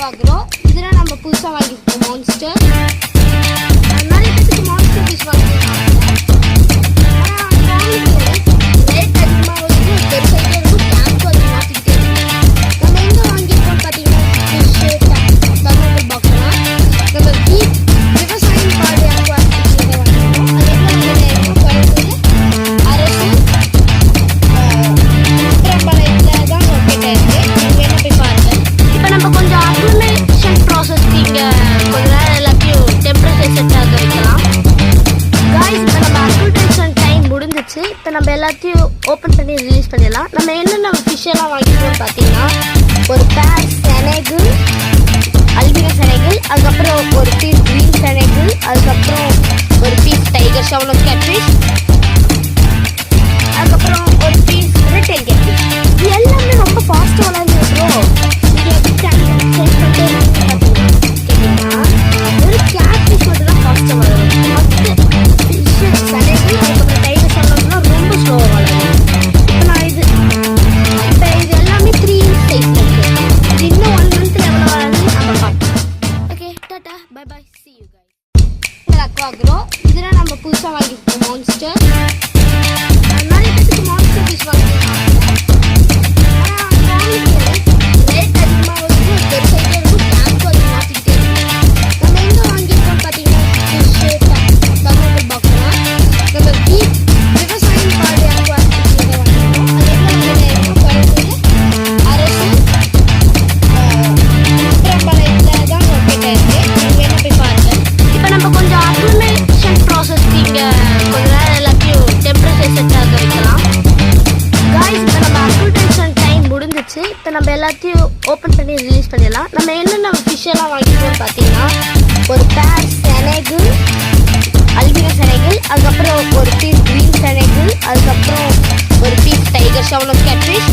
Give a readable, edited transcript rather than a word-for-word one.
பார்க்குறோம். இதில் நம்ம புதுசாக வாங்கியிருக்கோம் மான்ஸ்டர். நிறைய பேருக்கு மான்ஸ்டர் ஃபிஷ் வாங்கியிருக்காங்க. ஆனால் ரேட் அதிகமாக வந்து பெருசாகிட்டே இருக்கும், டேங்க்கும் அது மாற்றிக்கிட்டே இருக்கும். நம்ம எங்கே வாங்கியிருக்கோம் பார்த்தீங்கன்னா ஃபிஷ்ஷு தர்மபுரி பாக்ஸ்லாம் நம்ம விவசாயம் பாடு அக்வாட்டிக்ஸில் வாங்கியிருக்கோம். அது என்ன கோயம்புத்தூர் அரசு உத்தரப்பாளையத்தில் தான் லொக்கேட் ஆயிருக்கு. நீங்கள் என்ன போய் பாருங்கள். இப்போ நம்ம கொஞ்சம் அக்ளிமேஷன் ப்ராசஸ் கொஞ்ச நேரம் எல்லாத்தையும் டெம்பரேச்சர் செட் ஆக வைக்கலாம். காய்ஸ், இப்போ நம்ம அக்ளிமேஷன் டைம் முடிஞ்சிச்சு. இப்போ நம்ம எல்லாத்தையும் ஓப்பன் பண்ணி ரிலீஸ் பண்ணிடலாம். நம்ம என்னென்ன ஃபிஷ்ஷெல்லாம் வாங்கிக்கணும்னு பார்த்தீங்கன்னா ஒரு பேர் செனைகள், அல்பினோ செனைகள், அதுக்கப்புறம் ஒரு பீஸ் க்ரீன் செனைகள், அதுக்கப்புறம் ஒரு பீஸ் டைகர் ஷவுன் கேட்ஃபிஷ், அதுக்கப்புறம் ஒரு பீஸ் ரெட் டெயில் கேட்ஃபிஷ். இது எல்லாமே ரொம்ப ஃபாஸ்ட்டாக வளர்ந்துருக்கிறோம். நீங்கள் எப்படி சேனல் செட் பண்ணிட்டு கேட்டிங்கன்னா ஒரு கேட்ஃபிஷ் மட்டும் தான் ஃபாஸ்ட்டாக வளரும். மற்ற ஃபிஷ்ஷு செனைகள் அதுக்கப்புறம் டைகர் ஷவுன்லாம் ரொம்ப ஸ்லோவாக வளரும். இப்போ இது எல்லாமே 3 inch சைஸில் இருக்குது. இது இன்னும் 1 month எவ்வளோ வளருதுன்னு நம்ம பார்ப்போம். ஓகே, டாட்டா, bye bye, see you guys. அக்வாக்ரோ. இதில் நம்ம புதுசாக வாங்கியிருக்கோம் மான்ஸ்டர். நிறைய பேருக்கு மான்ஸ்டர் ஃபிஷ் வாங்கியிருக்காங்க. ஆனால் ரேட் அதிகமாக வந்து பெருசாகிட்டே இருக்கும், டேங்க்கும் அது மாற்றிக்கிட்டே இருக்கும். நம்ம எங்கே வாங்கியிருக்கோம் பார்த்தீங்கன்னா ஃபிஷ்ஷு தர்மபுரி பாக்ஸ்லாம் நம்ம விவசாயம் பாடு அக்வாட்டிக்ஸில் வாங்கியிருக்கோம். அது என்ன கோயம்புத்தூர் அரசு உத்தரப்பாளையத்தில் தான் லொக்கேட் ஆயிருக்கு. நீங்கள் என்ன போய் பாருங்கள். இப்போ நம்ம கொஞ்சம் அக்ளிமேஷன் ப்ராசஸ் கொஞ்ச நேரம் எல்லாத்தையும் டெம்பரேச்சர் செட் ஆக வைக்கலாம். காய்ஸ், இப்போ நம்ம அக்ளிமேஷன் டைம் முடிஞ்சிச்சு. இப்போ நம்ம எல்லாத்தையும் ஓப்பன் பண்ணி ரிலீஸ் பண்ணிடலாம். நம்ம என்னென்ன ஃபிஷ்ஷெல்லாம் வாங்கிக்கணும்னு பார்த்தீங்கன்னா ஒரு பேர் செனைகள், அல்பினோ செனைகள், அதுக்கப்புறம் ஒரு பீஸ் க்ரீன் செனைகள், அதுக்கப்புறம் ஒரு பீஸ் டைகர் ஷவுன் கேட்ஃபிஷ்,